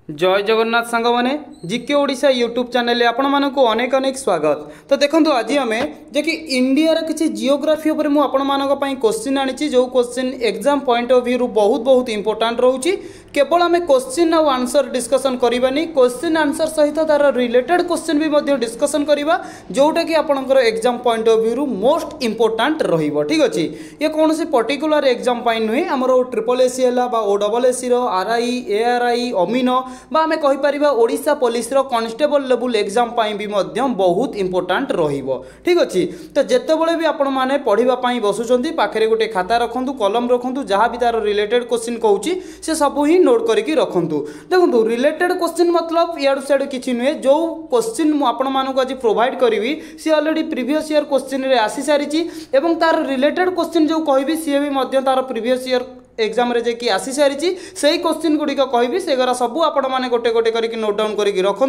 जय जगन्नाथ सांग मैंने जिके ओडिशा यूट्यूब चैनल आपण मानक अनेक अनेक स्वागत। तो देखो आज आम जे कि इंडिया किसी जियोग्राफी उपर मुझे क्वेश्चन आनी जो question exam point of view बहुत बहुत इंपोर्टाट रोचे। केवल आम क्वेश्चन आउ आंसर डिस्कसन करवानी, क्वेश्चन आंसर सहित तार रिलेटेड क्वेश्चन भी डिस्कसन करवा जोटा कि आपंकर exam point of view most important रहिबो। ठीक अच्छे, ये कौन से पर्टिकुलर एग्जाम नुहे आमर ट्रिपल एसी है OSSC RI ARI अमीन बा आमे कहि परिबा ओडिशा पुलिस रो कांस्टेबल लेवल एग्जाम पाई भी मध्यम बहुत इंपोर्टाट रहिबो। ठीक अछि, तो जेतेबेले भी आपण माने पढिबा पाई बसुचंती पाखरे गोटे खाता रखंतु, कलम रखंतु, जहाँ भी तार रिलेटेड क्वेश्चन कहूची से सब ही नोट करके रखंतु। देखंतु रिलेटेड क्वेश्चन मतलब याडू साडू किछि नुहे, जो क्वेश्चन मु आपण मानको आज प्रोवाइड करिवि सी ऑलरेडी प्रीवियस ईयर क्वेश्चन रे आसी सारिछि एवं तार रिलेटेड क्वेश्चन जो कहबी सी भी मध्य तार प्रीवियस ईयर एग्जाम रे जे कि आसी सारी से क्वेश्चन गुड़िक कहबी से सब आपण मैंने गोटे गोटे करके नोट डाउन करके रखुँ।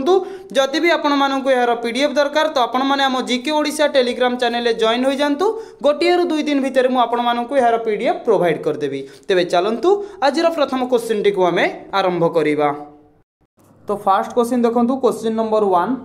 जदि भी आपण मानक यार PDF दरकार तो आपण मैंने आम जिके ओडिशा टेलीग्राम चैनल जॉइन हो जातु। गोटे रु 2 दिन भितर मुझे आपण मानक यार PDF प्रोवाइड करदेवी। तेबे चलतु आज प्रथम क्वेश्चन टी को आम आरंभ करवा। तो फास्ट क्वेश्चन देखो, क्वेश्चन नंबर 1।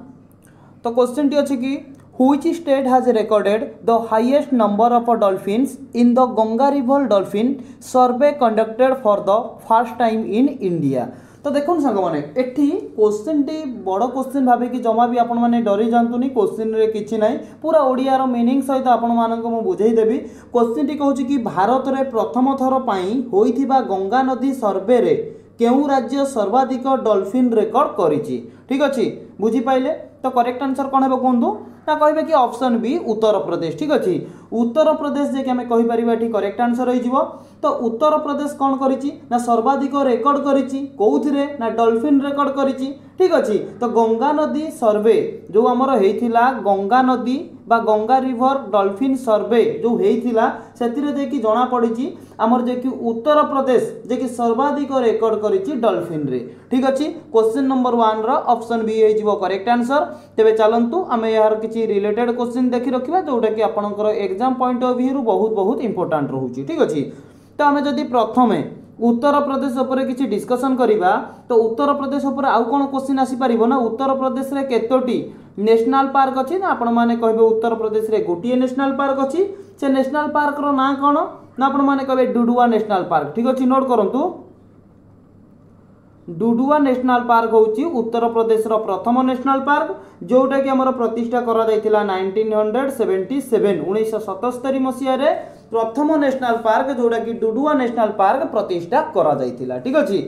तो क्वेश्चन टी अच्छी कि Which state has recorded the highest number of dolphins in the Ganga River Dolphin Survey conducted for the first time in India? तो देखो सांग मैंने एठी क्वेश्चन टी बड़ क्वेश्चन भावे कि जमा भी आपण माने डरी जातुनी, क्वेश्चन रे किछि नाही, पूरा ओडिया रो मीनिंग सहित आपण मानक मु बुझेई देबी। क्वेश्चन टी कहूची कि भारत रे प्रथम थर पई होइथिबा गंगा नदी सर्वे रे केउ राज्य सर्वाधिक डॉल्फिन रेकॉर्ड करिछि। ठीक अछि, बुझी पाइले? तो करेक्ट आंसर कौन है कहूँ ना कहे कि ऑप्शन बी उत्तर प्रदेश। ठीक अच्छे, उत्तर प्रदेश जे कि आम कहीपर करेक्ट आंसर हो। तो उत्तर प्रदेश कौन करिछि ना सर्वाधिक रेकर्ड करिछि कोउथिरे ना डॉल्फिन रेकर्ड करिछि। ठीक अच्छे, तो गंगा नदी सर्वे जो आमर होइथिला गंगा नदी बा गंगा रिवर डॉल्फिन सर्वे जो होइथिला सेतिरे जे कि जणा पड़िछि आमर जे कि उत्तर प्रदेश जे कि सर्वाधिक रेकर्ड करिछि डॉल्फिन रे। ठीक अच्छे, क्वेश्चन नंबर 1 रो ऑप्शन बी हो करेक्ट आंसर। तेबे चलंतु आमे यार किछि रिलेटेड क्वेश्चन देखि रखिबा जोटा कि आपनकर एग्जाम पॉइंट ऑफ व्यू बहुत बहुत इंपोर्टेंट रहउछि। ठीक अछि, तो आमे जदि प्रथमे उत्तर प्रदेश उपरे किछि डिस्कशन करिबा तो उत्तर प्रदेश उपरे आउ कोन क्वेश्चन आसी परिबो ना उत्तर प्रदेश रे केतोटी नेशनल पार्क अछि ना आपण माने कहबे उत्तर प्रदेश रे गोटिए नेशनल पार्क अछि। से नेशनल पार्क रो ना कोन ना आपण माने कहबे डुडुआ नेशनल पार्क। ठीक अछि, नोट करंतु डुडुआ नेशनल पार्क होची उत्तर प्रदेश रो प्रथम नेशनल पार्क जोटा कि हमर प्रतिष्ठा करा जायतिला 1977 मसिया रे प्रथम नेशनल पार्क जोटा कि डुडुआ नेशनल पार्क प्रतिष्ठा करा जायतिला। ठीक अछि,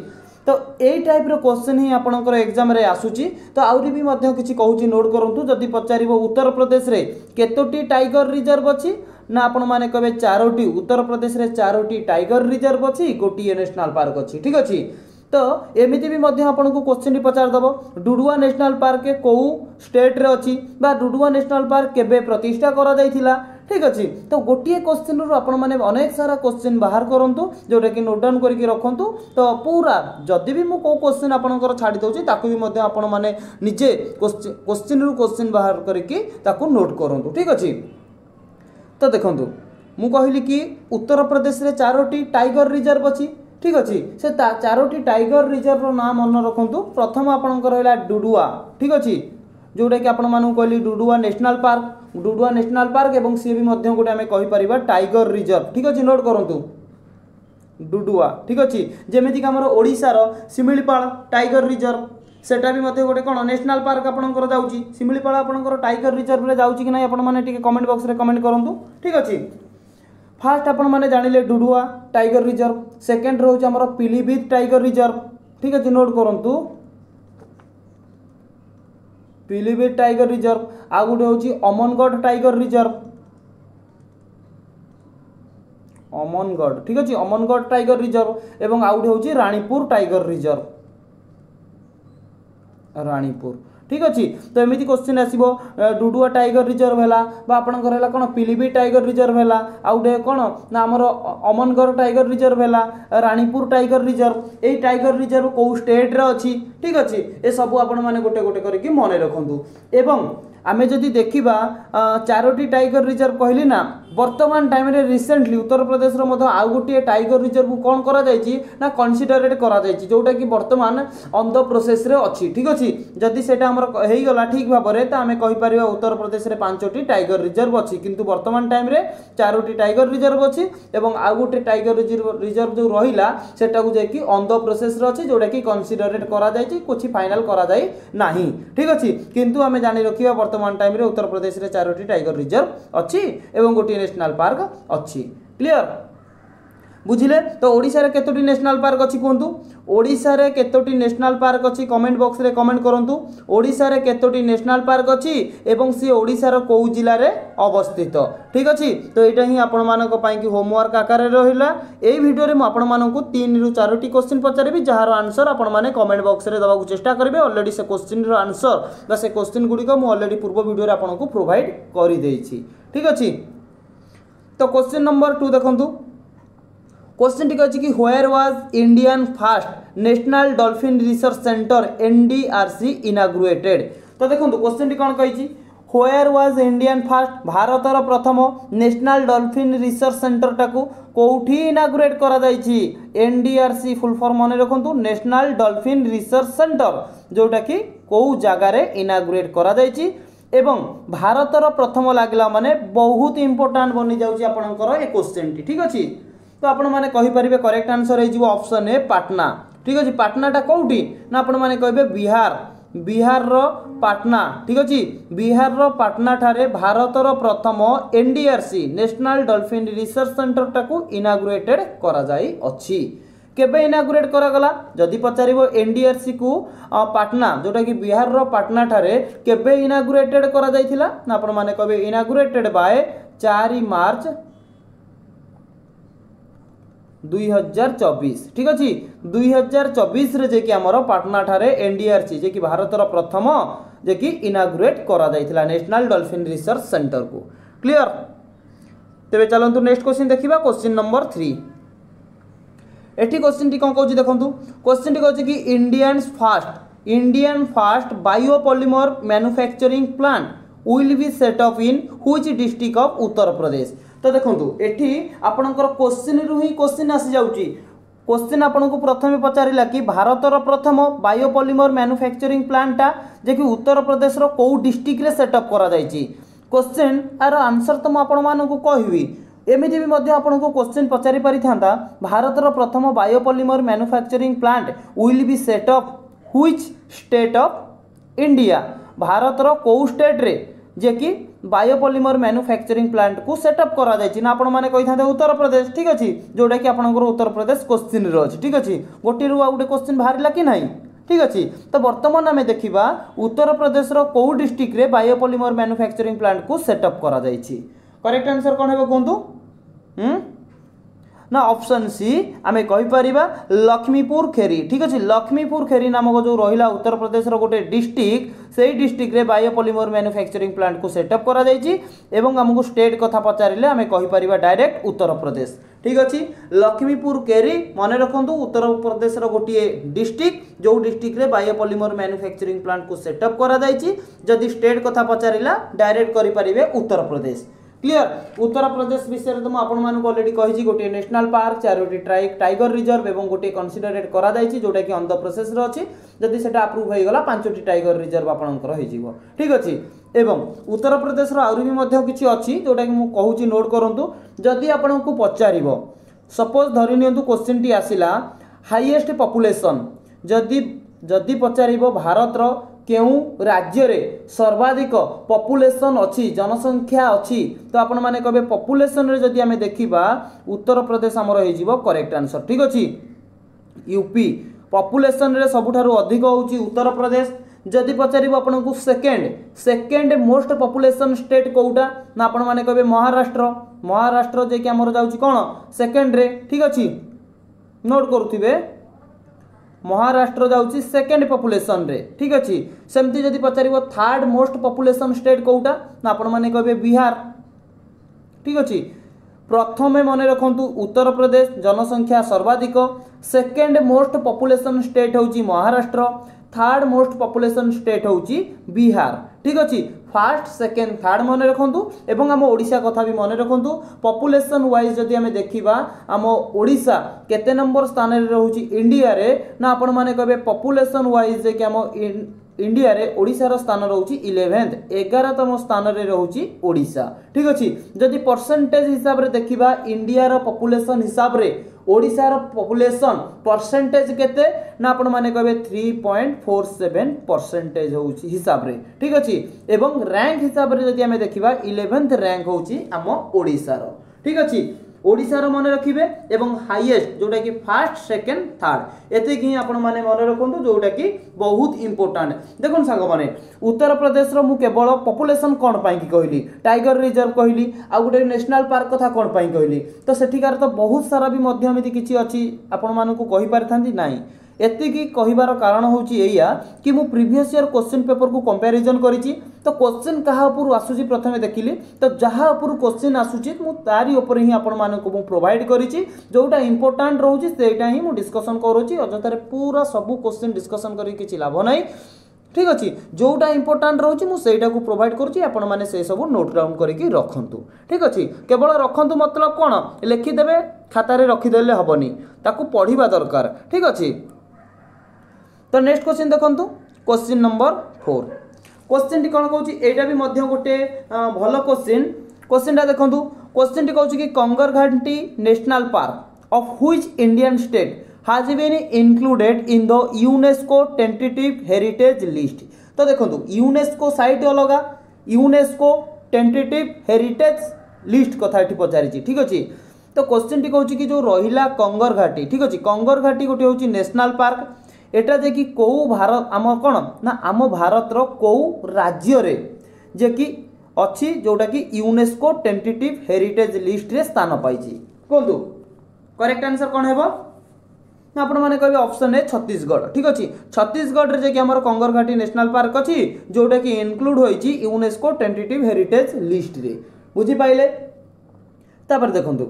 तो एई टाइप रो क्वेश्चन ही आपनकर एग्जाम रे आसुची। तो आउरी भी मध्य किछि कहूची नोट करंतु। जदि पचारिबो उत्तर प्रदेश रे केतोटी टाइगर रिजर्व अछि ना आपण माने कहबे 4टी। उत्तर प्रदेश रे 4टी टाइगर रिजर्व अछि, गोटिए नेशनल पार्क अछि। ठीक अछि, तो एमिति भी मध्य आपन को क्वेश्चन पचार दबो डुडुआ नेशनल पार्क के को स्टेट रे अछि बा डुडुआ नेशनल पार्क केबे प्रतिष्ठा करा जायतिला। ठीक अछि, तो गोटिए क्वेश्चन रो आपण माने अनेक सारा क्वेश्चन बाहर करंतु जोटा कि नोट डाउन करके रखंतु। तो पूरा जदि भी मु को क्वेश्चन आपनकर छाडी दउची ताकू भी मध्य आपण माने निजे क्वेश्चन रो क्वेश्चन बाहर करके ताकू नोट करंतु। ठीक अछि, तो देखंतु मु कहली कि उत्तर प्रदेश रे 4टी टाइगर रिजर्व अछि। ठीक अच्छे, से 4टी टाइगर रिजर्व नाम मन रखु। प्रथम आपंकर है डुडुआ। ठीक अच्छे, जोटा कि आपण मानू कहली डुडुआ नेशनल पार्क एवं सी भी गोटे आम कहीपर टाइगर रिजर्व। ठीक अच्छे, नोट करूँ डुडुआ। ठीक अच्छे, जमीक आम ओडिशार शिमिलीपाल टाइगर रिजर्व सेटा भी मते गोटे कौन नेशनल पार्क आपंकर जाऊँगी। शिमिलीपाल आपंकर टाइगर रिजर्व रे जाऊँगी कि ना आपण मैंने कमेंट बॉक्स रे कमेंट करूँ। ठीक अच्छे, फास्ट आपण मैंने जानिले डुडुआ टाइगर रिजर्व, सेकेंड रोज आमर पीलीभीत टाइगर रिजर्व। ठीक अच्छे, नोट करंतु पीलीभीत टाइगर रिजर्व। आ गोटे होची अमनगढ़ टाइगर रिजर्व, अमनगढ़। ठीक अच्छे, अमनगढ़ टाइगर रिजर्व एवं आ गोटे होची रानीपुर टाइगर रिजर्व, रानीपुर। ठीक अच्छे, तो एमती क्वेश्चन आसो डुडुआ टाइगर रिजर्व है आपंकर है कौन पीलीभीत टाइगर रिजर्व है आउटे कौन ना आमर अमनगढ़ टाइगर रिजर्व है रानीपुर टाइगर रिजर्व। यही टाइगर रिजर्व कौ स्टेट रे अच्छी। ठीक अच्छे, ये सब आपण मैंने गोटे गोटे करके मन रखु। एवं आमे जदि देखिबा 4टी टाइगर रिजर्व कहली ना वर्तमान टाइम रे रिसेंटली उत्तर प्रदेश रो मध्य आउ गोटे टाइगर रिजर्व कौन करा जायछि ना कंसीडरेट करा जायछि जोटा कि वर्तमान ऑन द प्रोसेस रे अछि ठीक अछि जदि सेटा हमर हेई गला ठीक भाबरे त हमें कहि परिबा उत्तर प्रदेश रे 5टी टाइगर रिजर्व अछि किंतु वर्तमान टाइम रे 4टी टाइगर रिजर्व अछि एवं आउ गोटे टाइगर रिजर्व जो रहिला सेटा को जे कि ऑन द प्रोसेस रे अछि जोटा कि कंसीडरेट करा जायछि कुछ फाइनल करा जाय नाही ठीक अछि किंतु हमें जानि रखिबा वर्तमान टाइम रे उत्तर प्रदेश रे 4टी टाइगर रिजर्व अछि एवं गोटे नेशनल पार्क अच्छी क्लियर बुझिले तो ओडिशा रे केतोटी नेशनल पार्क अच्छी कहतु ओडिशा रे केतोटी नेशनल पार्क अच्छी कमेंट बॉक्स रे कमेंट करंतु ओडिशा रे केतोटी नेशनल पार्क अच्छी एवं सी ओडिशा रो को जिल्ला रे अवस्थित ठीक अछि तो एटा ही आपण मानको पई कि होमवर्क आकार रे रहिला एई वीडियो रे म आपण मानको 3 रु 4टी क्वेश्चन पचारिबी जहार आंसर आपण माने कमेंट बॉक्स रे दबाकू चेष्टा करबे ऑलरेडी से क्वेश्चन रो आंसर बा से क्वेश्चन गुडी को म ऑलरेडी पूर्व वीडियो रे आपण को प्रोवाइड करि देइछि ठीक अछि तो क्वेश्चन नंबर 2 देखंतु क्वेश्चन टी कहछि कि where was Indian first national dolphin research centre NDRC inaugurated तो देखंतु क्वेश्चन टी कोन कहछि व्हेयर वाज इंडियन फर्स्ट भारतर प्रथम नेशनल डॉल्फिन रिसर्च सेंटर टाकू कोठी इनाग्रुएट करा जायछि एनडीआरसी फुल फॉर्म माने रखंतु नेशनल डॉल्फिन रिसर्च सेंटर जोटा कि को जगह रे इनाग्रुएट करा जायछि एवं भारतर प्रथम लागला माने बहुत इंपोर्टेंट बनी जाउची आपनकर ए क्वेश्चन टी ठीक अछि तो आपण माने कहि परिबे करेक्ट आंसर हे जिवो ऑप्शन ए पाटना ठीक अछि पाटना टा कोउटी ना आपण माने कहबे बिहार बिहार रो पाटना ठीक अछि बिहार रो पाटना ठारे भारतर प्रथम एनडीआरसी नेशनल डॉल्फिन रिसर्च सेंटर टाकू इनाग्रुएटेड करा जाई अछि केबे इनाग्रुएट करा गला जदि पचारिबो एनडीआरसी को पाटना जोटा कि बिहार रो पाटना ठारे केबे इनाग्रुएटेड करा जायथिला ना आपण माने कहबे इनाग्रुएटेड बाय 4 मार्च 2024 ठीक अछि 2024 रे जे कि हमर पाटना ठारे एनडीआरसी जे कि भारतर प्रथम जे कि इनाग्रुएट करा जायथिला नेशनल डॉल्फिन रिसर्च सेंटर को क्लियर तेबे चलंतु नेक्स्ट क्वेश्चन देखिबा क्वेश्चन नंबर 3 एठी क्वेश्चन टी कोन कहउची देखंतु क्वेश्चन टी कहउची कि Indian first biopolymer manufacturing plant will be set up in which district of Uttar Pradesh तो देखंतु एठी आपनकर क्वेश्चन रु ही क्वेश्चन आसी जाउची क्वेश्चन आपनको प्रथमे पचारिला कि भारतर प्रथम बायोपॉलिमर मैन्युफैक्चरिंग प्लांटा जे कि उत्तर प्रदेश रो को डिस्ट्रिक्ट रे सेट अप करा जायची क्वेश्चन आर आंसर तो म आपण मानको कहबी एमिति भी मध्य आपनको क्वेश्चन पचारि पारि थांता भारतर प्रथम biopolymer manufacturing plant will be set up which state of India भारतर को स्टेट रे जे कि बायोपॉलिमर मैन्युफैक्चरिंग प्लांट को सेटअप करा जायछि ना आपण माने कहि थांते उत्तर प्रदेश ठीक अछि जोटा कि आपनकर उत्तर प्रदेश क्वेश्चन रो अछि ठीक अछि गोटी रु आ गुटे क्वेश्चन बाहरिला कि नाही ठीक अछि तो वर्तमान हमें देखिबा उत्तर प्रदेश रो को डिस्ट्रिक्ट रे बायोपॉलिमर मैन्युफैक्चरिंग प्लांट को सेटअप करा जायछि करेक्ट आंसर कोन हेबो कोंतु ना ऑप्शन सी आमे कहि परिबा लक्ष्मीपुर खेरी ठीक अछि लक्ष्मीपुर खेरी नामक जो रहिला उत्तर प्रदेश रो गोटे डिस्ट्रिक्ट सेही डिस्ट्रिक्ट रे बायोपॉलिमर मैन्युफैक्चरिंग प्लांट को सेटअप करा जायछि एवं हमको स्टेट कथा पचारिले आमे कहि परिबा डायरेक्ट उत्तर प्रदेश ठीक अछि लक्ष्मीपुर केरी माने रखंतु उत्तर प्रदेश रो गोटे डिस्ट्रिक्ट जो डिस्ट्रिक्ट रे बायोपॉलिमर मैन्युफैक्चरिंग प्लांट को सेटअप करा जायछि जदि स्टेट कथा पचारिला डायरेक्ट करि परिबे उत्तर प्रदेश क्लियर उत्तर प्रदेश विषय तो आपण मानक ऑलरेडी कहि गोटे national park Charoti tiger reserve एवं गोटे कंसीडरेट करा जायछि जोटा कि ऑन द प्रोसेस रो अछि जदि सेटा अप्रूव होई गला 5टी टाइगर रिजर्व आपनकर होई जीवो ठीक अछि एवं उत्तर प्रदेश रो आउरी भी मध्ये किछि अछि जोटा कि मु कहूची नोट करंतु जदि आपनको पचारिबो सपोज धरि नियंतु क्वेश्चन टी आसिला हाईएस्ट पॉपुलेशन जदि पचारिबो भारत रो केउ राज्य रे सर्वाधिक पॉपुलेशन अछि जनसंख्या अछि तो आपण माने कहबे पॉपुलेशन रे जदि हमें देखिबा उत्तर प्रदेश हमर होई जीवो करेक्ट आंसर ठीक अछि यूपी पॉपुलेशन रे सबुठारु अधिक होउची उत्तर प्रदेश जदि पचारिबो आपनको सेकंड मोस्ट पॉपुलेशन स्टेट कोउटा ना आपण माने कहबे महाराष्ट्र जे कि हमर जाउची कोन सेकंड रे ठीक अछि नोट करूथिबे महाराष्ट्र जाउची सेकंड पॉपुलेशन रे ठीक अछि सेमती जदि पचारिबो थर्ड मोस्ट पॉपुलेशन स्टेट कोउटा ना आपण माने कहबे बिहार ठीक अछि प्रथमे मने रखंतु उत्तर प्रदेश जनसंख्या सर्वाधिक सेकंड मोस्ट पॉपुलेशन स्टेट होउची Maharashtra third most population state होउची बिहार ठीक अछि फास्ट सेकेंड थर्ड मन रखु एवं आम ओडिशा कथा भी मन रखु पॉपुलेशन वाइज जदि आम देखा आम ओडिशा केते नंबर स्थान रे रहउची इंडिया रे ना आपण माने कहबे पॉपुलेशन वाइज जे कि आम इंडिया रे ओडिशार स्थान रहउची 11th 11तम स्थान रे रहउची ओडिशा ठीक अछि जदि परसेंटेज हिसाब रे देखिबा इंडिया रो पॉपुलेशन हिसाब रे ओडिशार पॉपुलेशन परसेंटेज केते ना आपण माने कहबे 3.47% होउची हिसाब रे ठीक अछि एवं रैंक हिसाब रे जदि हमें देखिबा 11th रैंक होउची आम ओडिशार ठीक अछि ओडिशार मन रखिबे एवं हाईएस्ट जोटा कि फर्स्ट सेकंड थर्ड एते कि आपण माने मन रखंतु जोटा कि बहुत इंपोर्टेंट देखन सांग माने उत्तर प्रदेश रो मु केवल पॉपुलेशन कोन पई कि कहली टाइगर रिजर्व कहली आ गुटे नेशनल पार्क कथा कोन पई कहली तो सेठिकार तो बहुत सारा भी मध्यमिति किछि अछि आपण मानकु कहि पारथांती नाही एतिकी कहिबार कारण होची एया कि मु प्रीवियस ईयर क्वेश्चन पेपर को कंपैरिजन करिछि तो क्वेश्चन कहा ऊपर आसुची प्रथमे देखिली तो जहा ऊपर क्वेश्चन आसुची मु तारी ऊपर ही आपण मानकु मु प्रोवाइड करिछि जोटा इंपोर्टेंट रहउची सेटा ही मु डिस्कशन करूची अजतारे पूरा सब क्वेश्चन डिस्कशन करी किछि लाभ नै ठीक अछि जोटा इंपोर्टेंट रहउची मु सेटा को प्रोवाइड करूची आपण माने से सब नोट डाउन करिकि रखंतु ठीक अछि केवल रखंतु मतलब कोन लिखि देबे खाता रे रखि देले हबनी ताकू पढिबा दरकार ठीक अछि तो नेक्स्ट क्वेश्चन देखंतु क्वेश्चन नंबर 4 क्वेश्चन टी कोन कहउची एटा भी मध्य गोटे भलो क्वेश्चन टा देखंतु क्वेश्चन टी कहउची कि कंगर घाटी national park of which Indian state has been included in the UNESCO tentative heritage list तो देखंतु यूनेस्को साइट अलगा यूनेस्को टेंटेटिव हेरिटेज लिस्ट कथा एठी पचारिछि ठीक अछि तो क्वेश्चन टी कहउची कि जो रहिला कंगर घाटी ठीक अछि कंगर घाटी गोटे होची नेशनल पार्क एटा जे कि को भारत आम कोन ना आम भारत रो को राज्य रे जे कि अछि जोटा कि यूनेस्को टेंटेटिव हेरिटेज लिस्ट रे स्थान पाइछि कोंतु करेक्ट आंसर कोन हेबो ना आपण माने कहबे ऑप्शन है छत्तीसगढ़ ठीक अछि छत्तीसगढ़ रे जे कि हमर कंगर घाटी नेशनल पार्क अछि जोटा कि इनक्लूड होइछि यूनेस्को टेंटेटिव हेरिटेज लिस्ट रे बुझी पाइले तापर देखंतु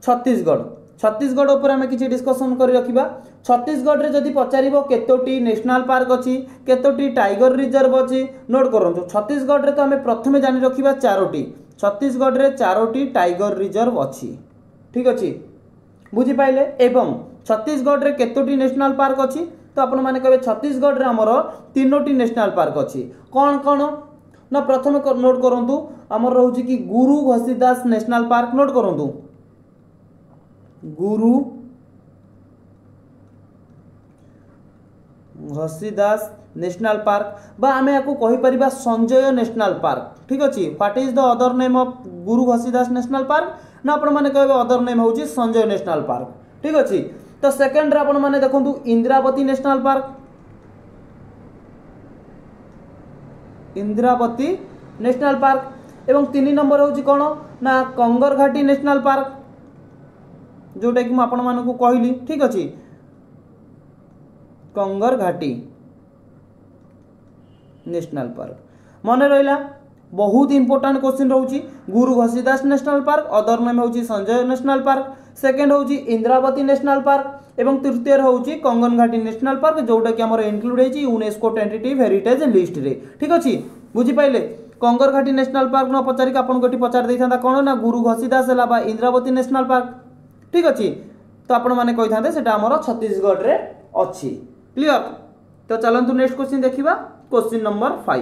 छत्तीसगढ़ ऊपर हमें किसी डिस्कशन कर रखिबा छत्तीसगढ़ रे जदि पचारिबो केतोटी नेशनल पार्क अछि केतोटी टाइगर रिजर्व अछि नोट करंतु छत्तीसगढ़ रे तो हमें प्रथमे जानि रखिबा चारोटी छत्तीसगढ़ रे चारोटी टाइगर रिजर्व अछि ठीक अछि बुझी पाइले एवं छत्तीसगढ़ रे केतोटी नेशनल पार्क अछि तो आपण माने कहबे छत्तीसगढ़ रे हमर तीनोटी नेशनल पार्क अछि कोन कोन ना प्रथमे नोट करंतु हमर रहउछि कि गुरु घसीदास नेशनल पार्क नोट करंतु गुरु घसीदास नेशनल पार्क बा आमे याकू कहि परिबा संजय नेशनल पार्क ठीक अछि what is the other name of Guru Ghasidas national park ना आपण माने कहबे अदर नेम होउछि संजय नेशनल पार्क ठीक अछि तो सेकंड रे आपण माने देखंतु Indravati national park Indravati national park एवं 3 नंबर होउछि कोन ना कंगर घाटी नेशनल पार्क जोटा कि आपण मानकू कहली ठीक अछि कंगर घाटी नेशनल पार्क मन रहिला बहुत इंपोर्टेंट क्वेश्चन रहउची गुरु Ghasidas national park other name होउची संजय नेशनल पार्क सेकंड होउची इंद्रावती नेशनल पार्क एवं तृतीय होउची कंगन घाटी नेशनल पार्क जोटा कि हमर इंक्लूड हेची यूनेस्को टेंटेटिव हेरिटेज लिस्ट रे ठीक अछि बुझी पाइले कंगर घाटी नेशनल पार्क न पचारि का आपण गोटी पचार दैथांता कोन ना गुरु घसीदास हला बा इंद्रावती नेशनल पार्क ठीक अछि तो आपण माने कहि थांते सेटा हमर छत्तीसगढ़ रे अछि क्लियर तो चलंतु नेक्स्ट क्वेश्चन देखिबा क्वेश्चन नंबर 5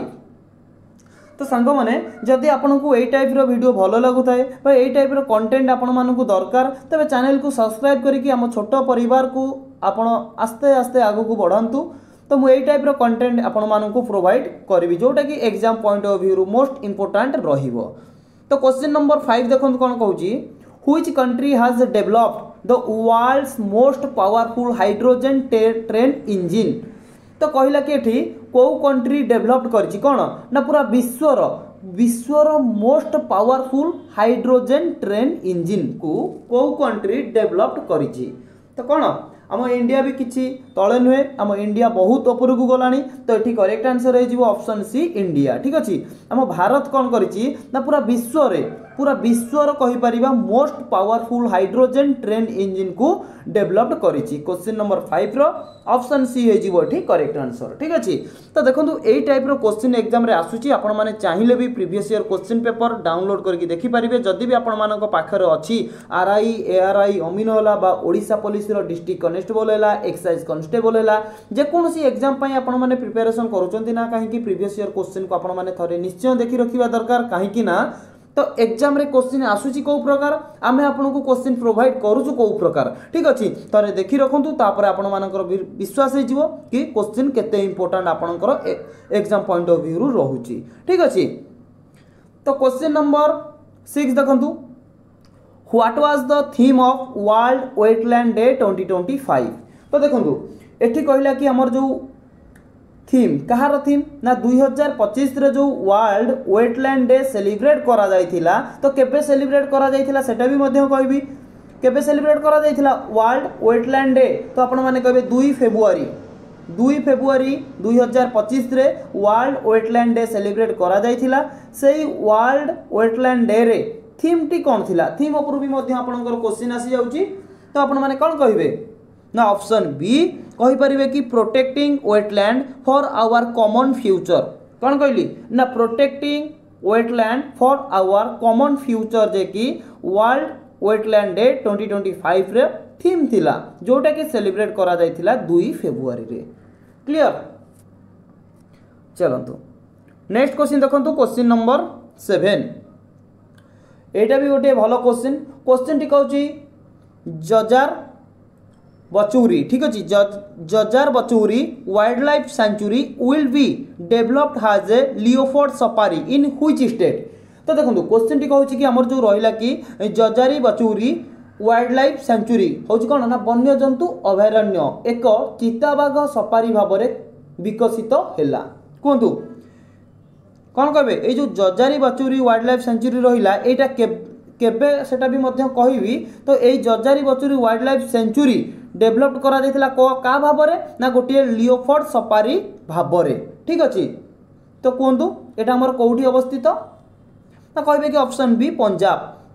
तो सांग माने जदि आपन को एई टाइप रो वीडियो भलो लागु थाए बा एई टाइप रो कंटेंट आपन मानन को दरकार तबे चैनल को सब्सक्राइब करी कि हम छोटो परिवार को आपन आस्ते आस्ते आगु को बढ़ांतु तो मु एई टाइप रो कंटेंट आपन मानन को प्रोवाइड करबी जोटा कि एग्जाम पॉइंट ऑफ व्यू रो मोस्ट इंपोर्टेंट रहिबो तो क्वेश्चन नंबर 5 देखंतु कोन कहूची which country has developed the world's most powerful hydrogen train engine तो कहला कि एठी को कंट्री डेवलप्ड करछि कोन ना पूरा विश्वर most powerful hydrogen train engine को कंट्री डेवलप्ड करछि तो कोन आम इंडिया भी किछि तळे नुहे आम इंडिया बहुत ऊपर को गलानी तो एठी करेक्ट आंसर हे जिवो ऑप्शन सी इंडिया ठीक अछि आम भारत कोन करछि ना पूरा विश्व रे पूरा विश्वर कहि परिबा most powerful hydrogen train engine को डेवलप्ड करिछि। क्वेश्चन नंबर 5 रो ऑप्शन सी हे जीवो ठीक करेक्ट आंसर ठीक अछि। तो देखंतु एई टाइप रो क्वेश्चन एग्जाम रे आसुछि आपण माने चाहिले भी previous year question paper download करके देखि परिबे। जदि भी आपण मानक पाखरे अछि आरआई एआरआई अमीन होला बा ओडिसा पुलिस रो डिस्ट्रिक्ट कांस्टेबल होला एक्साइज कांस्टेबल होला जे कोनोसी एग्जाम पई आपण माने प्रिपरेशन करूचंती ना काहे कि प्रीवियस ईयर क्वेश्चन को आपण माने थरे निश्चय देखि रखिबा दरकार। काहे कि ना तो एग्जाम रे क्वेश्चन आसुची को प्रकार आमे आपन को क्वेश्चन प्रोवाइड करूछु को प्रकार ठीक अछि। तरे देखि रखंतु तापर आपण मानकर विश्वास हे जिवो कि क्वेश्चन केते इंपोर्टेंट आपनकर एग्जाम पॉइंट ऑफ व्यू रु रहुची ठीक अछि। तो क्वेश्चन नंबर 6 देखंतु what was the theme of world wetland day 2025। तो देखंतु एठी कहला कि हमर जो थीम कहार थीम ना 2025 रे जो वर्ल्ड वेटलैंड डे सेलिब्रेट करा जाइथिला तो केबे सेलिब्रेट करा जाइथिला सेटा भी मध्य कहबी केबे सेलिब्रेट करा जाइथिला वर्ल्ड वेटलैंड डे। तो आपण माने कहबे 2 फेब्रुआरी 2025 रे वर्ल्ड वेटलैंड डे सेलिब्रेट करा जाइथिला। सेही वर्ल्ड वेटलैंड डे रे थीम टी कोन थिला थीम ऊपर भी मध्य आपनकर क्वेश्चन आसी जाउची। तो आपण माने कोन कहबे ना ऑप्शन बी कहि परिबे कि protecting wetland for our common future. कौन कहली ना protecting wetland for our common future जे कि वर्ल्ड वेटलैंड डे 2025 रे थीम थिला जोटा कि सेलिब्रेट करा जाइथिला 2 फेब्रुआरी रे क्लियर। चलंतु नेक्स्ट क्वेश्चन देखंतु क्वेश्चन नंबर 7 एटा भी गोटे भलो क्वेश्चन टी कहूची जजार बचौरी ठीक अछि Jajar Bachauri wild life sanctuary will be developed has a leopard safari in which state. तो देखंतु क्वेश्चन टी कहूची कि हमर जो रहिला कि जजारी बचौरी वाइल्ड लाइफ सेंचुरी होची कोन ना वन्य जंतु अभयारण्य एक चिताबाघ सफारी भाबरे विकसित हैला। कोंतु कोन कहबे ए जो Jajari Bachauri wild life sanctuary रहिला एटा केबे सेटा भी मध्य कहबी। तो ए Jajari Bachauri wild life sanctuary developed करा जाइथिला का भाबरे ना गोटे लियोफोर्ड सफारी भाबरे ठीक अछि। तो कोंतु एटा हमर कोठी अवस्थित ना कहबे कि ऑप्शन बी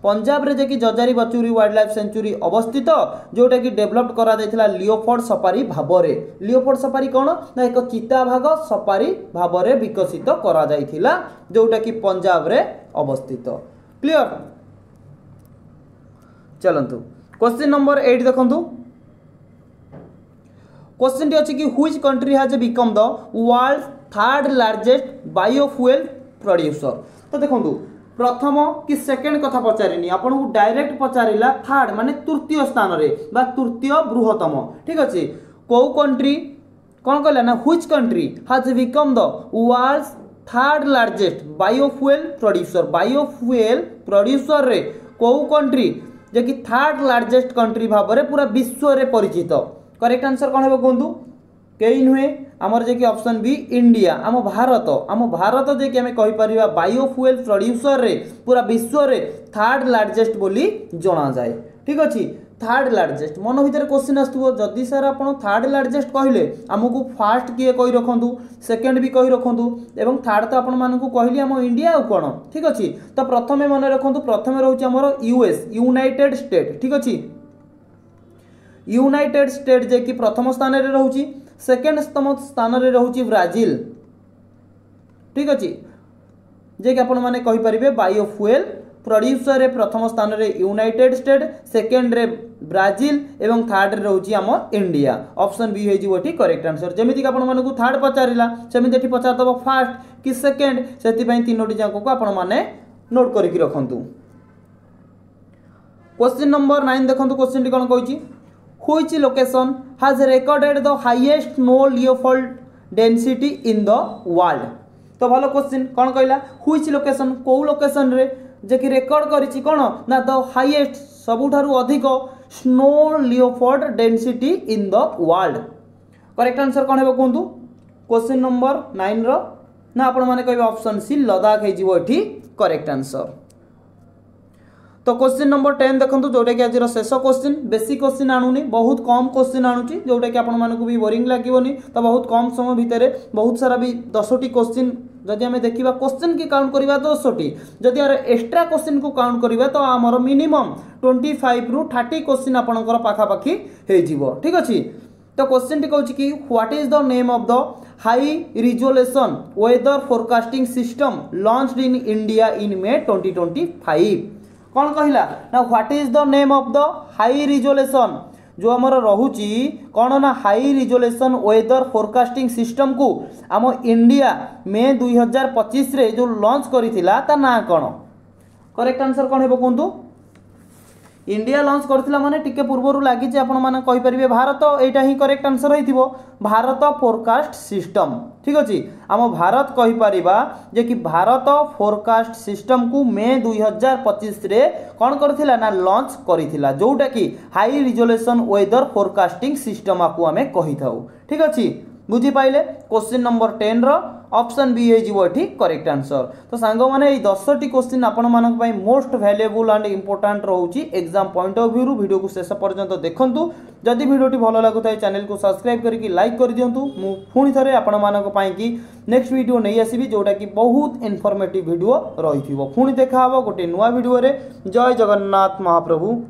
पंजाब रे जे कि जजारी बचौरी वाइल्ड लाइफ सेंचुरी अवस्थित जोटा कि डेवलप्ड करा जाइथिला लियोफोर्ड सफारी भाबरे। लियोफोर्ड सफारी कोन ना एक चिताबाघ सफारी भाबरे विकसित करा जाइथिला जोटा कि पंजाब रे अवस्थित क्लियर। चलंतु क्वेश्चन नंबर 8 देखंतु क्वेश्चन टी अछि कि which country has become the world third largest biofuel producer. तो देखंतु प्रथम कि सेकंड कथा पचारिनी आपन को डायरेक्ट पचारिला थर्ड माने तृतीय स्थान रे बा तृतीय बृहत्तम ठीक अछि। को कंट्री कोन कहला ना which country has become the world third largest biofuel producer रे को कंट्री जे कि थर्ड लार्जेस्ट कंट्री भाबरे पूरा विश्व रे परिचित। करेक्ट आंसर कौन है कहतु कई नुहे आमर जे कि ऑप्शन बी इंडिया आम भारत जे कि हमें कहि परिबा बायोफ्यूल प्रोड्यूसर रे पूरा विश्व रे थर्ड लार्जेस्ट बोली जणा जाए ठीक अछि। थर्ड लार्जेस्ट मन भीतर क्वेश्चन आस्तुबो जदि सर आपण थर्ड लार्जेस्ट कहले हमकु फर्स्ट किए कहि रखंतु सेकंड भी कहि रखंतु एवं थर्ड तो आपण मानकु कहली हम इंडिया और कोन ठीक अछि। तो प्रथमे मन रखंतु प्रथमे रहउची हमर यूएस यूनाइटेड स्टेट ठीक अछि। यूनाइटेड स्टेट जे कि प्रथम स्थान रे रहउची सेकंड स्थान रे रहउची ब्राजील ठीक अछि जे कि आपण माने कहि परिबे बायोफ्यूल प्रोड्यूसर रे प्रथम स्थान रे यूनाइटेड स्टेट सेकंड रे ब्राजील एवं थर्ड रे रहउची हम इंडिया। ऑप्शन बी हे जिवो ठीक करेक्ट आंसर। जेमिति कि आपण मानकु थर्ड पचारिला सेमिति एठी पचार दबो फर्स्ट कि सेकंड सेति पई तीनोटी जांको को आपण माने नोट करिकि रखंतु। क्वेश्चन नंबर 9 देखंतु क्वेश्चन टी कोन कहूची which location has recorded the highest snow leopard density in the world. तो भलो क्वेश्चन कोन कहला व्हिच लोकेशन को लोकेशन रे जे कि रिकॉर्ड करिछि कोन ना द हाईएस्ट सबुठारु अधिक snow leopard density in the world. Correct answer कोन हेबो कोंतु क्वेश्चन नंबर 9 रो ना आपण माने कहबे ऑप्शन सी लद्दाख हे जिवो एठी करेक्ट आंसर। तो क्वेश्चन नंबर 10 देखंतु जोटा कि आज शेष क्वेश्चन बेसी क्वेश्चन आणुनी बहुत कम क्वेश्चन आणुची जोटा कि आपण मानकु भी बोरिंग लागिवनी। तो बहुत कम समय भितर बहुत सारा भी 10टी क्वेश्चन जदि आम देखा क्वेश्चन की काउंट करवा 10टी जदि यार एक्स्ट्रा क्वेश्चन को काउंट करवा तो आमर मिनिमम 25 रु 30 क्वेश्चन आपंकर पाखापाखि हो ठीक अच्छे। तो क्वेश्चन टी कहूँ कि what is the name of the high resolution weather forecasting system launched in India in May 2025 कौन कहला ना what is the name of the high resolution जो आमर रोची कौन ना high resolution weather forecasting system को आम इंडिया मे 2025 रे जो लॉन्च करिथिला ता ना कौन करेक्ट आंसर कौन हेबो कहंतु इंडिया लॉन्च करथिला माने टिके पूर्वरु लागि जे आपण माने कहि परिबे भारत एटा ही करेक्ट आंसर होइथिबो भारत फोरकास्ट सिस्टम ठीक अछि आम भारत कहि परिबा जे कि भारत फोरकास्ट सिस्टम को मे 2025 रे कोन करथिला ना लॉन्च करिथिला जोटा कि high resolution weather forecasting system आकु आमे कहि थाउ ठीक अछि बुझी पाइले क्वेश्चन नंबर 10 रो ऑप्शन बी हो करेक्ट आंसर। तो सांग माने 10टी क्वेश्चन आपण मानक पई मोस्ट वैल्यूएबल एंड इंपोर्टेंट रहउची exam point of view video को शेष पर्यंत देखंतु जदि वीडियोटी भलो लागुताय चैनल को सब्सक्राइब करके लाइक कर दियंतु मु पुणी थरे आपण मानक पई कि नेक्स्ट वीडियो नै आसीबी जोटा कि बहुत इन्फॉर्मेटिव वीडियो रहिथिबो पुणी देखा हबो गोटे नुवा वीडियो रे। जय जगन्नाथ महाप्रभु।